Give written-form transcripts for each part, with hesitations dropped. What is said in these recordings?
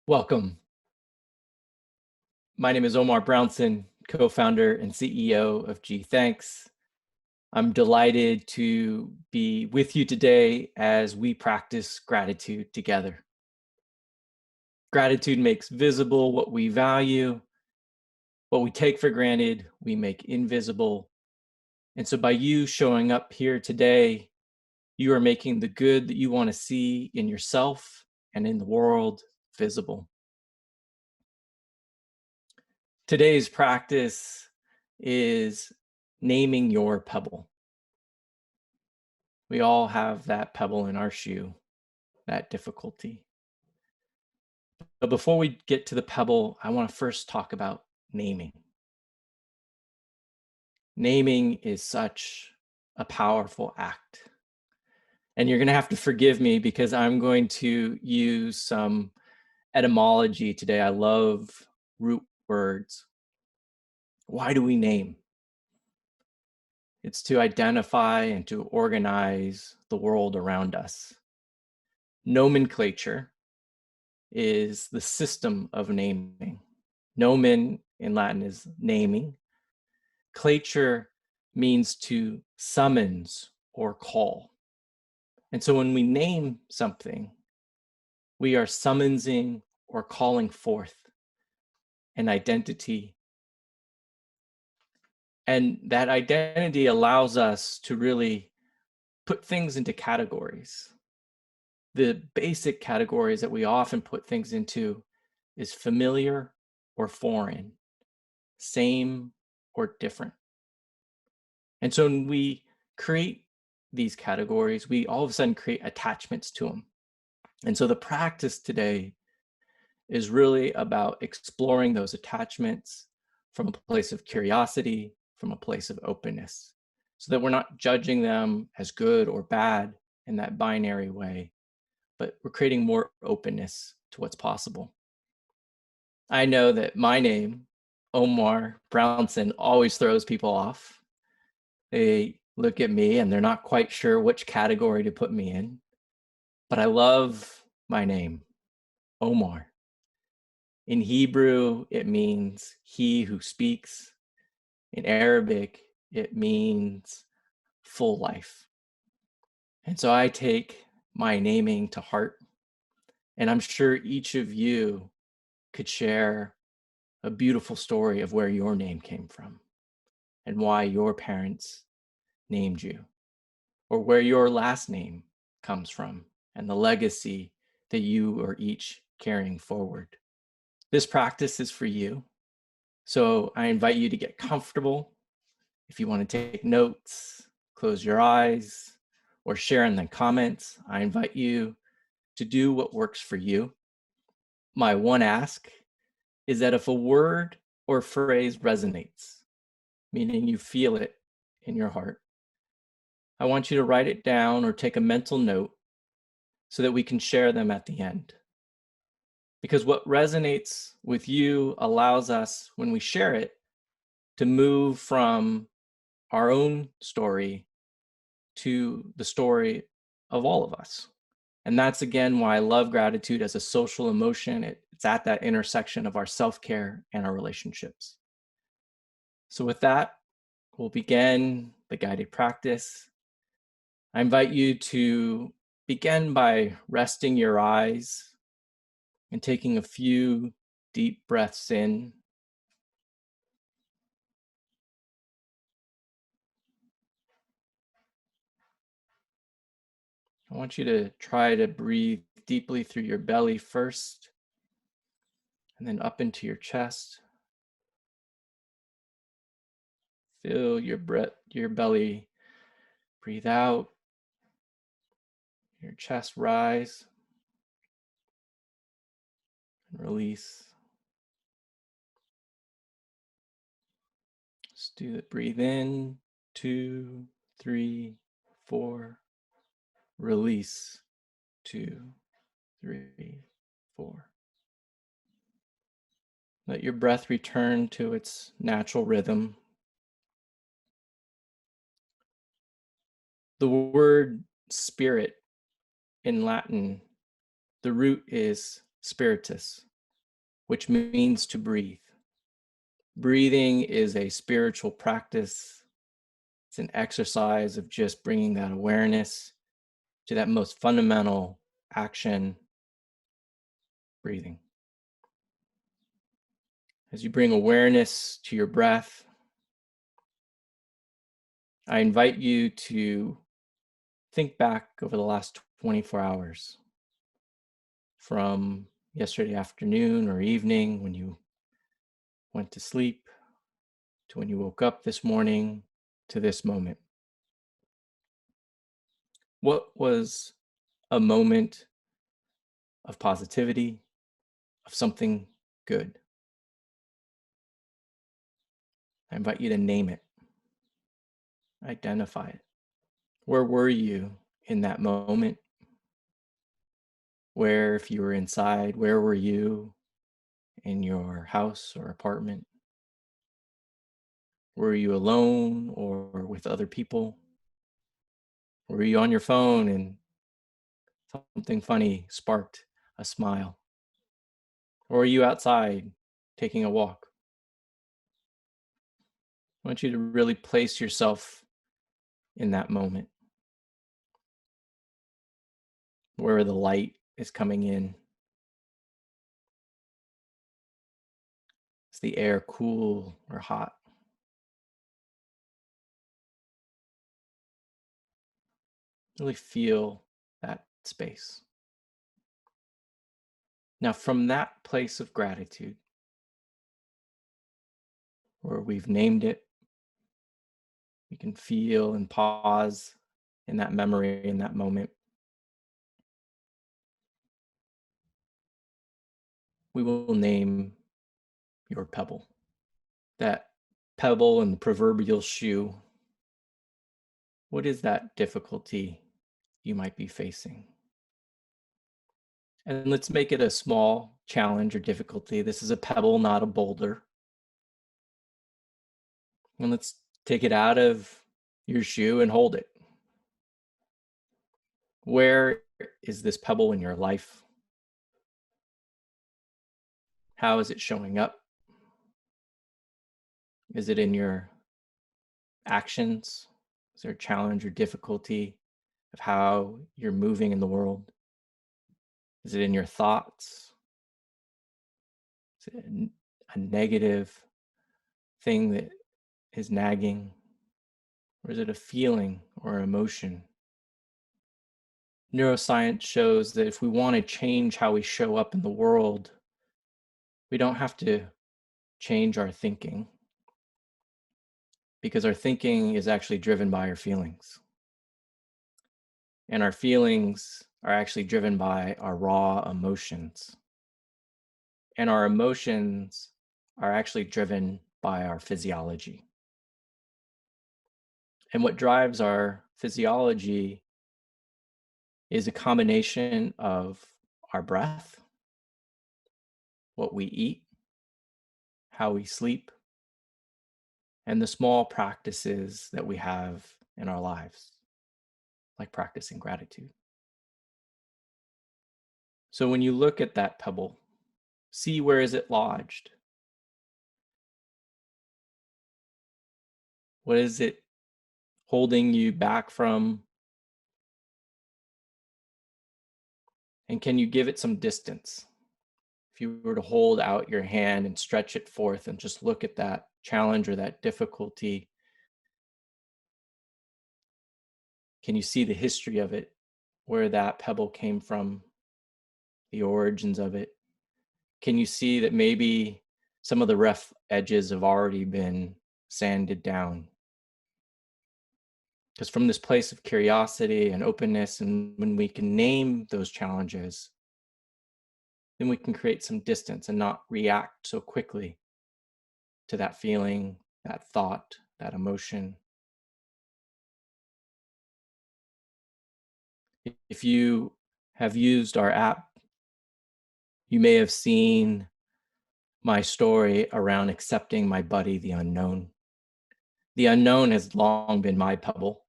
Welcome. My name is Omar Brownson, co-founder and CEO of gthx. I'm delighted to be with you today as we practice gratitude together. Gratitude makes visible what we value, what we take for granted, we make invisible. And so by you showing up here today, you are making the good that you want to see in yourself and in the world visible. Today's practice is naming your pebble. We all have that pebble in our shoe, that difficulty. But before we get to the pebble, I want to first talk about naming. Naming is such a powerful act. And you're going to have to forgive me because I'm going to use some etymology today. I love root words. Why do we name? It's to identify and to organize the world around us. Nomenclature is the system of naming. Nomen in Latin is naming. Clature means to summons or call. And so when we name something, we are summoning or calling forth an identity. And that identity allows us to really put things into categories. The basic categories that we often put things into is familiar or foreign, same or different. And so when we create these categories, we all of a sudden create attachments to them. And so the practice today is really about exploring those attachments from a place of curiosity, from a place of openness, so that we're not judging them as good or bad in that binary way, but we're creating more openness to what's possible. I know that my name, Omar Brownson, always throws people off. They look at me and they're not quite sure which category to put me in, but I love my name, Omar. In Hebrew, it means he who speaks. In Arabic, it means full life. And so I take my naming to heart, and I'm sure each of you could share a beautiful story of where your name came from and why your parents named you, or where your last name comes from and the legacy that you are each carrying forward. This practice is for you. So I invite you to get comfortable. If you want to take notes, close your eyes, or share in the comments, I invite you to do what works for you. My one ask is that if a word or phrase resonates, meaning you feel it in your heart, I want you to write it down or take a mental note so that we can share them at the end. Because what resonates with you allows us, when we share it, to move from our own story to the story of all of us. And that's, again, why I love gratitude as a social emotion. It's at that intersection of our self-care and our relationships. So with that, we'll begin the guided practice. I invite you to begin by resting your eyes and taking a few deep breaths in. I want you to try to breathe deeply through your belly first, and then up into your chest. Feel your breath, your belly breathe out, your chest rise and release. Just do it. Breathe in, 2, 3, 4. Release, 2, 3, 4. Let your breath return to its natural rhythm. The word spirit in Latin, the root is spiritus, which means to breathe. Breathing is a spiritual practice. It's an exercise of just bringing that awareness to that most fundamental action, breathing. As you bring awareness to your breath, I invite you to think back over the last 24 hours from yesterday afternoon or evening when you went to sleep to when you woke up this morning to this moment. What was a moment of positivity, of something good? I invite you to name it, identify it. Where were you in that moment? Where, if you were inside, where were you in your house or apartment? Were you alone or with other people? Were you on your phone and something funny sparked a smile? Or are you outside taking a walk? I want you to really place yourself in that moment where the light is coming in. Is the air cool or hot? Really feel that space. Now, from that place of gratitude, where we've named it, we can feel and pause in that memory, in that moment. We will name your pebble. That pebble in the proverbial shoe. What is that difficulty you might be facing? And let's make it a small challenge or difficulty. This is a pebble, not a boulder. And let's take it out of your shoe and hold it. Where is this pebble in your life? How is it showing up? Is it in your actions? Is there a challenge or difficulty of how you're moving in the world? Is it in your thoughts? Is it a negative thing that is nagging? Or is it a feeling or an emotion? Neuroscience shows that if we want to change how we show up in the world, we don't have to change our thinking because our thinking is actually driven by our feelings. And our feelings are actually driven by our raw emotions. And our emotions are actually driven by our physiology. And what drives our physiology is a combination of our breath, what we eat, how we sleep, and the small practices that we have in our lives, like practicing gratitude. So when you look at that pebble, see where is it lodged? What is it holding you back from? And can you give it some distance? If you were to hold out your hand and stretch it forth and just look at that challenge or that difficulty, can you see the history of it, where that pebble came from, the origins of it? Can you see that maybe some of the rough edges have already been sanded down? Because from this place of curiosity and openness, and when we can name those challenges, then we can create some distance and not react so quickly to that feeling, that thought, that emotion. If you have used our app, you may have seen my story around accepting my buddy, the unknown. The unknown has long been my pebble,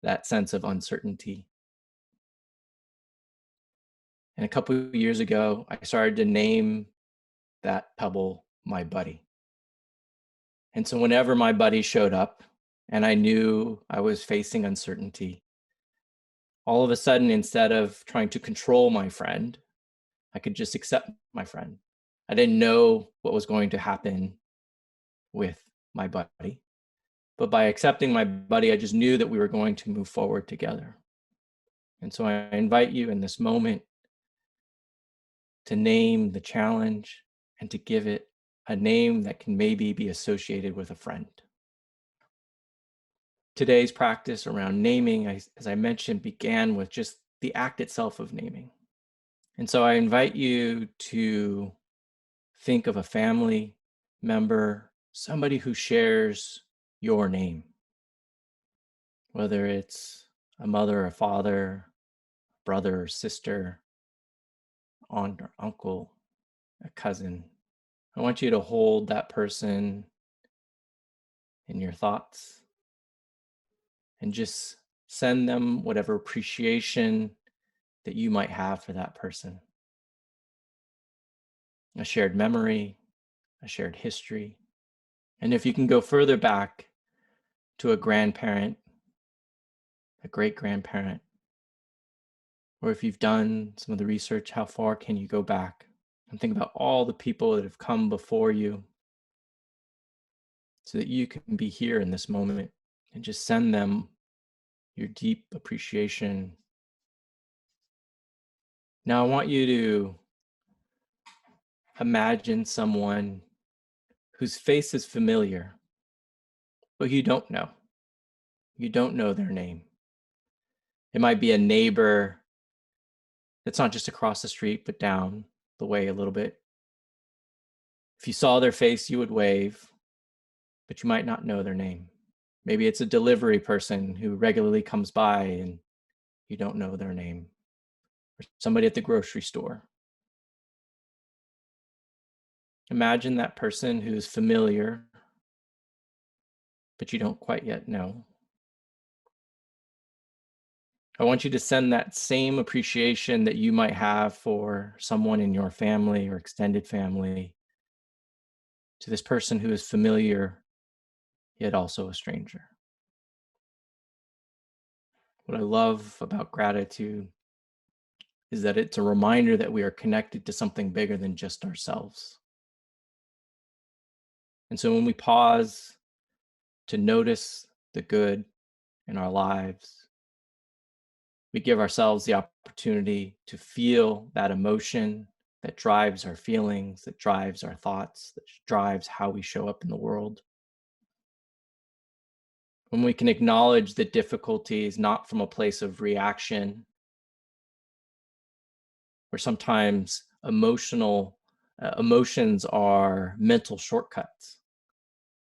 that sense of uncertainty. And a couple of years ago, I started to name that pebble my buddy. And so whenever my buddy showed up and I knew I was facing uncertainty, all of a sudden, instead of trying to control my friend, I could just accept my friend. I didn't know what was going to happen with my buddy, but by accepting my buddy, I just knew that we were going to move forward together. And so I invite you in this moment to name the challenge and to give it a name that can maybe be associated with a friend. Today's practice around naming, as I mentioned, began with just the act itself of naming. And so I invite you to think of a family member, somebody who shares your name, whether it's a mother or father, brother or sister, aunt or uncle, a cousin. I want you to hold that person in your thoughts and just send them whatever appreciation that you might have for that person. A shared memory, a shared history. And if you can go further back to a grandparent, a great grandparent, or if you've done some of the research, how far can you go back and think about all the people that have come before you so that you can be here in this moment and just send them your deep appreciation. Now, I want you to imagine someone whose face is familiar, but you don't know. You don't know their name. It might be a neighbor that's not just across the street, but down the way a little bit. If you saw their face, you would wave, but you might not know their name. Maybe it's a delivery person who regularly comes by and you don't know their name, or somebody at the grocery store. Imagine that person who's familiar, but you don't quite yet know. I want you to send that same appreciation that you might have for someone in your family or extended family to this person who is familiar, yet also a stranger. What I love about gratitude is that it's a reminder that we are connected to something bigger than just ourselves. And so when we pause to notice the good in our lives, we give ourselves the opportunity to feel that emotion that drives our feelings, that drives our thoughts, that drives how we show up in the world. When we can acknowledge the difficulties not from a place of reaction, where sometimes emotions are mental shortcuts.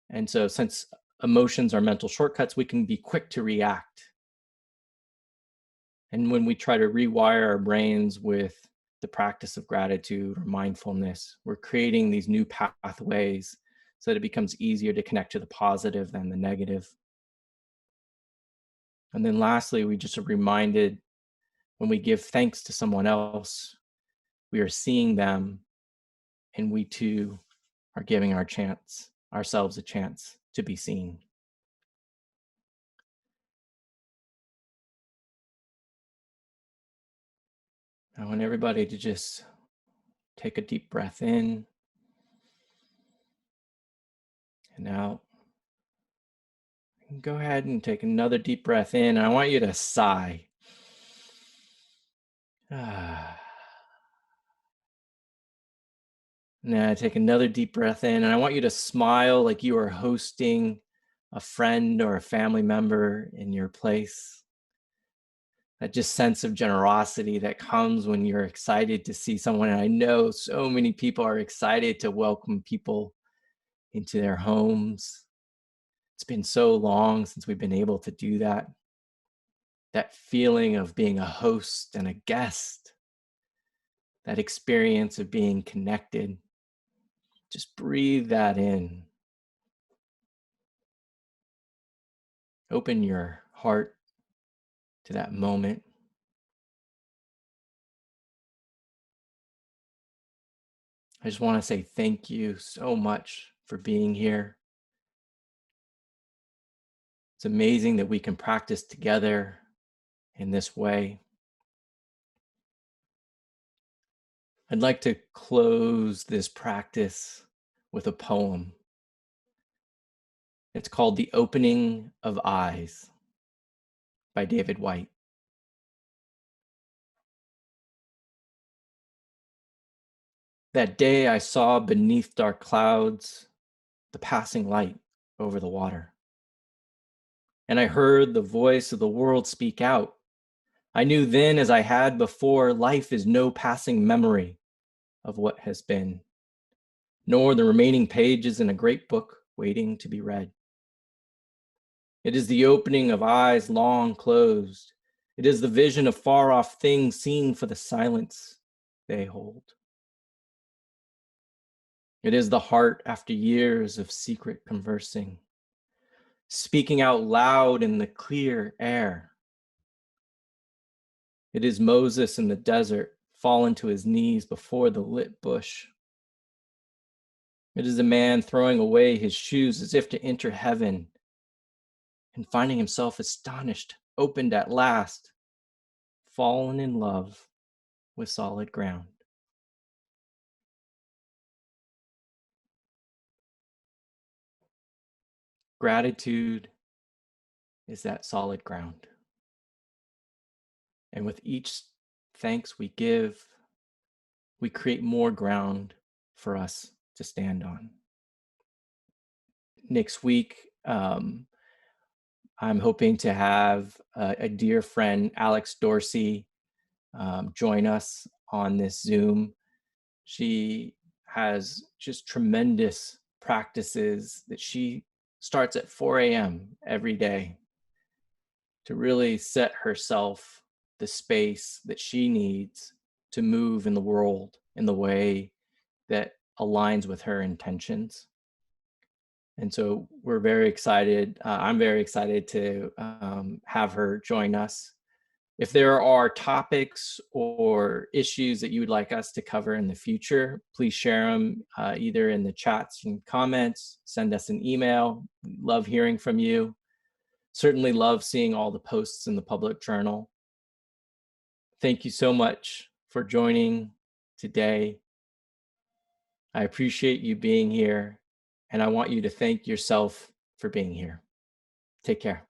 And so since emotions are mental shortcuts, we can be quick to react. And when we try to rewire our brains with the practice of gratitude or mindfulness, we're creating these new pathways so that it becomes easier to connect to the positive than the negative. And then lastly, we just are reminded when we give thanks to someone else, we are seeing them and we too are giving ourselves a chance to be seen. I want everybody to just take a deep breath in and out. Go ahead and take another deep breath in. And I want you to sigh. Now take another deep breath in. And I want you to smile like you are hosting a friend or a family member in your place. That just sense of generosity that comes when you're excited to see someone. And I know so many people are excited to welcome people into their homes. It's been so long since we've been able to do that. That feeling of being a host and a guest, that experience of being connected. Just breathe that in. Open your heart to that moment. I just want to say thank you so much for being here. It's amazing that we can practice together in this way. I'd like to close this practice with a poem. It's called The Opening of Eyes by David White. That day I saw beneath dark clouds the passing light over the water. And I heard the voice of the world speak out. I knew then, as I had before, life is no passing memory of what has been, nor the remaining pages in a great book waiting to be read. It is the opening of eyes long closed. It is the vision of far off things seen for the silence they hold. It is the heart after years of secret conversing, speaking out loud in the clear air. It is Moses in the desert, fallen to his knees before the lit bush. It is a man throwing away his shoes as if to enter heaven and finding himself astonished, opened at last, fallen in love with solid ground. Gratitude is that solid ground. And with each thanks we give, we create more ground for us to stand on. Next week, I'm hoping to have a dear friend, Alex Dorsey, join us on this Zoom. She has just tremendous practices that she starts at 4 a.m. every day to really set herself the space that she needs to move in the world in the way that aligns with her intentions. And so we're very excited. I'm very excited to have her join us. If there are topics or issues that you would like us to cover in the future, please share them either in the chats and comments, send us an email. We love hearing from you. Certainly love seeing all the posts in the public journal. Thank you so much for joining today. I appreciate you being here, and I want you to thank yourself for being here. Take care.